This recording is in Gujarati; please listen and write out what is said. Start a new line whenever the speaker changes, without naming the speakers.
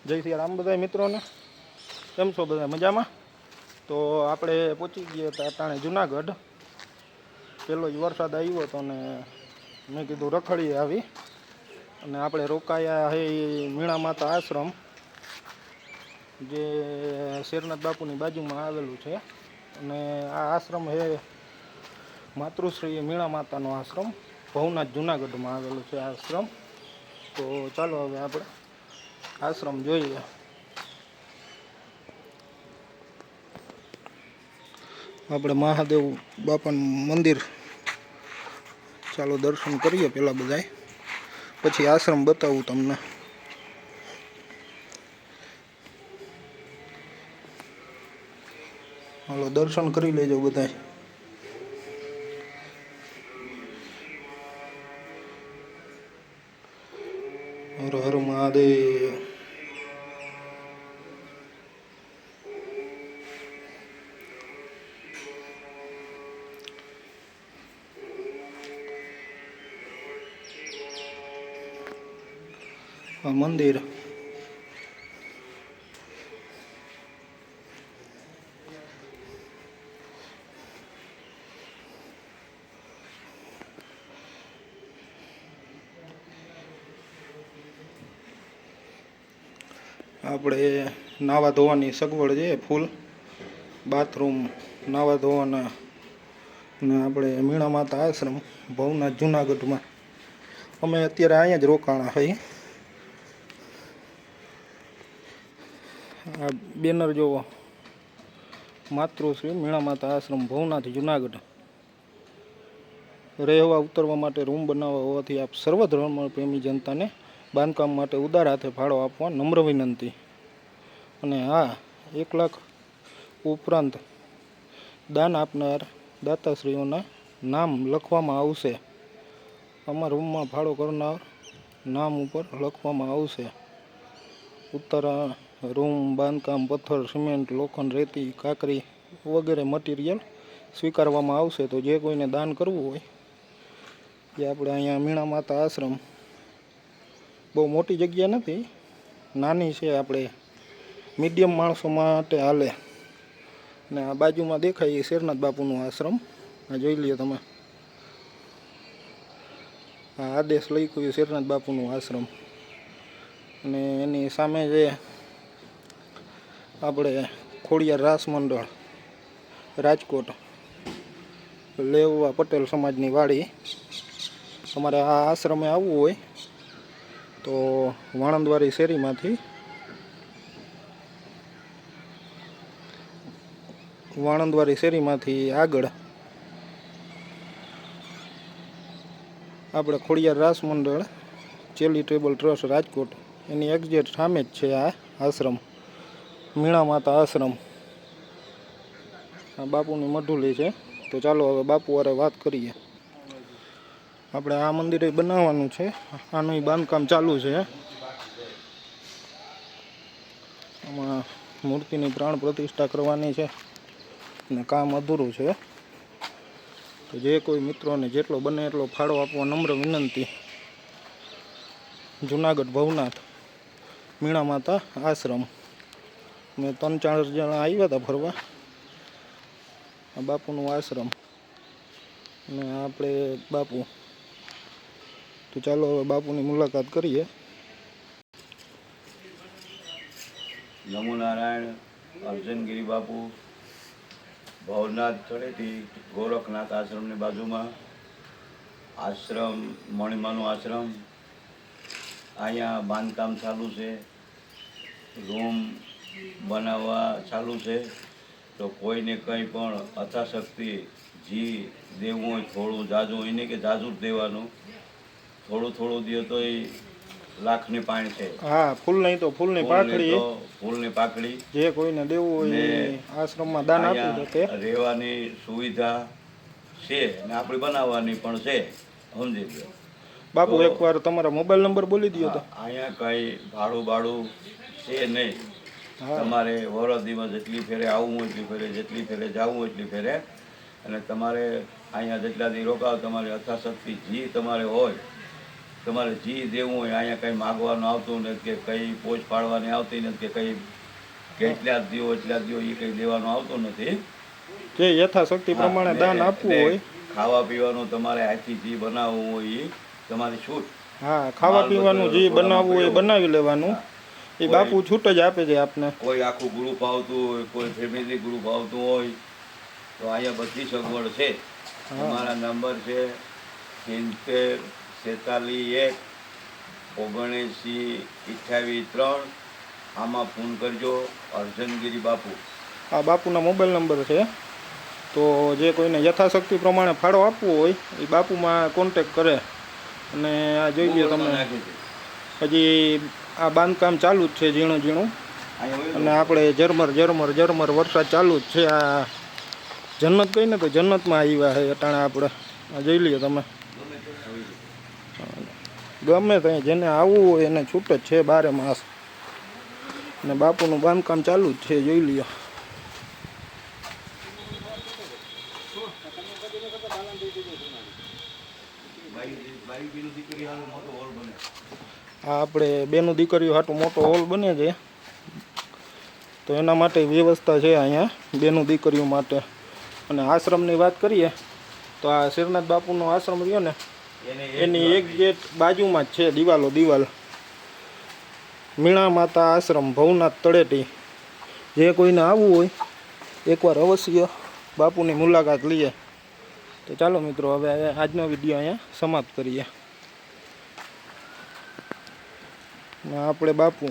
જય શ્રી રામ બધા મિત્રોને. કેમ છો બધા મજામાં? તો આપણે પહોંચી ગયા હતા અટાણે જુનાગઢ. પહેલો જ વરસાદ આવ્યો હતો ને મેં કીધું રખડીએ આવી. અને આપણે રોકાયા હે મીણા માતા આશ્રમ, જે શેરનાથ બાપુની બાજુમાં આવેલું છે. અને આ આશ્રમ હે માતૃશ્રી મીણા માતાનો આશ્રમ, ભવનાથ જુનાગઢમાં આવેલું છે આશ્રમ. તો ચાલો હવે આપણે આશ્રમ જોઈએ. આપણે મહાદેવ બાપાનું મંદિર ચાલો દર્શન કરીએ પહેલાં બધાય, પછી આશ્રમ બતાવું તમને. હાલો દર્શન કરી લેજો બધાય. હર હર મહાદેવ. આ મંદિર આપણે નાવા ધોવાની સગવડ છે, ફૂલ બાથરૂમ, નાવા ધોવાના. ને આપણે મીણા માતા આશ્રમ ભવનાથ જુનાગઢમાં અમે અત્યારે અહીંયા જ રોકાણા હોય. આ બેનર જોવો, માતૃશ્રી મીણા માતા આશ્રમ ભવનાથ જુનાગઢ. રહેવા ઉતરવા માટે રૂમ બનાવવા હોવાથી આપ સર્વ ધર્મ પ્રેમી જનતાને બાંધકામ માટે ઉદાર હાથે ફાળો આપવા નમ્ર વિનંતી. અને આ 1 લાખ ઉપરાંત દાન આપનાર દાતાશ્રીઓના નામ લખવામાં આવશે. આમાં રૂમમાં ફાળો કરનાર નામ ઉપર લખવામાં આવશે. ઉત્તરા રૂમ બાંધકામ પથ્થર, સિમેન્ટ, લોખંડ, રેતી, કાંકરી વગેરે મટીરિયલ સ્વીકારવામાં આવશે. તો જે કોઈને દાન કરવું હોય એ આપણે અહીંયા મીણા માતા આશ્રમ, બહુ મોટી જગ્યા નથી, નાની છે, આપણે મીડિયમ માણસો માટે હાલે. ને આ બાજુમાં દેખાય એ શેરનાથ બાપુનું આશ્રમ. આ જોઈ લ્યો તમે, આ આદેશ લખ્યું એ શેરનાથ બાપુનું આશ્રમ. અને એની સામે જે આપણે ખોડિયાર રાસ મંડળ રાજકોટ, લેવા પટેલ સમાજની વાડી. તમારે આ આશ્રમે આવવું હોય તો વાણંદવારી શેરીમાંથી આગળ આપણે ખોડિયાર રાસ મંડળ ચેરિટેબલ ટ્રસ્ટ રાજકોટ, એની એક્ઝેક્ટ સામે જ છે આ આશ્રમ, મીણા માતા આશ્રમ. આ બાપુની મઢુલી છે. તો ચાલો હવે બાપુ હારે વાત કરીએ. આપણે આ મંદિરે બનાવવાનું છે, આનું બાંધકામ ચાલુ છે. આમાં મૂર્તિની પ્રાણ પ્રતિષ્ઠા કરવાની છે ને કામ અધૂરું છે. તો જે કોઈ મિત્રોને જેટલો બને એટલો ફાળો આપવા નમ્ર વિનંતી. જુનાગઢ ભવનાથ મીણા માતા આશ્રમ. મેં 3-4 જણા આવ્યા હતા ફરવા. આ બાપુનું આશ્રમ ને આપણે બાપુ. તો ચાલો હવે બાપુની મુલાકાત કરીએ.
નમો નારાયણ. અર્જનગીરી બાપુ, ભવનાથ તળેટી ગોરખનાથ આશ્રમની બાજુમાં આશ્રમ, મણિમાનું આશ્રમ. અહીંયા બાંધકામ ચાલુ છે, રૂમ બનાવવા ચાલુ છે. તો કોઈને કંઈ પણ અથાશક્તિ જી દેવું હોય, થોડું જાજુ એને કે જાજુ જ દેવાનું, થોડું દે તો એ લાખની પાણી છે.
હા, ફૂલ નહીં તો ફૂલની પાકડી,
ફૂલની પાકડી
જે કોઈને દેવું હોય આશ્રમમાં દાન આપી શકે.
રહેવાની સુવિધા છે ને આપણી બનાવવાની પણ છે, સમજી લો
બાપુ. એકવાર તમારા મોબાઈલ નંબર બોલી દો તો.
અહીંયા કંઈ ભાડું છે નહીં. તમારે વરદીમાં જેટલી ફેરે આવવું હોય એટલી ફેરે, જેટલી ફેરે જવું હોય એટલી ફેરે. અને તમારે અહીંયા જેટલા દી રોકાવ, તમારી અથાશક્તિ જી તમારે હોય તમારે જી દેવું હોય અહીંયા કંઈ માગવાનું આવતું નથી કે કંઈ પોચ પાડવાની આવતી નથી કે કંઈ કેટલા જ દ્યો એટલા જ દ્યો એ કંઈ દેવાનું આવતું નથી.
જે યથાશક્તિ પ્રમાણે દાન આપવું હોય.
ખાવા પીવાનું તમારે હાથથી જી બનાવવું હોય એ તમારી છૂટ.
હા, ખાવા પીવાનું જે બનાવવું હોય એ બનાવી લેવાનું. એ બાપુ છૂટ જ આપે છે આપને.
કોઈ આખું ગ્રુપ આવતું હોય, કોઈ ફેમિલી ગ્રુપ આવતું હોય તો અહીંયા બધી સગવડ છે. તમારા નંબર છે 70 46 1 79 28 3. આમાં ફોન કરજો. અર્જનગીરી બાપુ,
આ બાપુના મોબાઈલ નંબર છે. તો જે કોઈને યથાશક્તિ પ્રમાણે ફાળો આપવો હોય એ બાપુમાં કોન્ટેક કરે. અને આ જોઈ લો તમે, હજી આ બાંધકામ ચાલુ જ છે ઝીણું ઝીણું. અને આપણે ઝરમર વરસાદ ચાલુ જ છે. આ જન્નત કહીને તો જન્નતમાં આવ્યા છે અટાણે આપણે. આ જોઈ લ્યો તમે, ગમે ત્યાં જેને આવવું હોય એને છૂટ જ છે 12 માસ. અને બાપુનું બાંધકામ ચાલુ જ છે, જોઈ લ્યો. આ આપણે બેનું દીકરીઓ હાટું મોટો હોલ બને છે. તો એના માટે વ્યવસ્થા છે અહીંયા બેનું દીકરીઓ માટે. અને આશ્રમની વાત કરીએ તો આ શિરનાથ બાપુનો આશ્રમ રહ્યો ને એની એક ગેટ બાજુમાં જ છે, દિવાલ. મીણા માતા આશ્રમ, ભવનાથ તળેટી. જે કોઈને આવવું હોય એકવાર અવશ્ય બાપુની મુલાકાત લઈએ. તો ચાલો મિત્રો, હવે આજનો વિડીયો અહીંયા સમાપ્ત કરીએ. આપણે બાપુ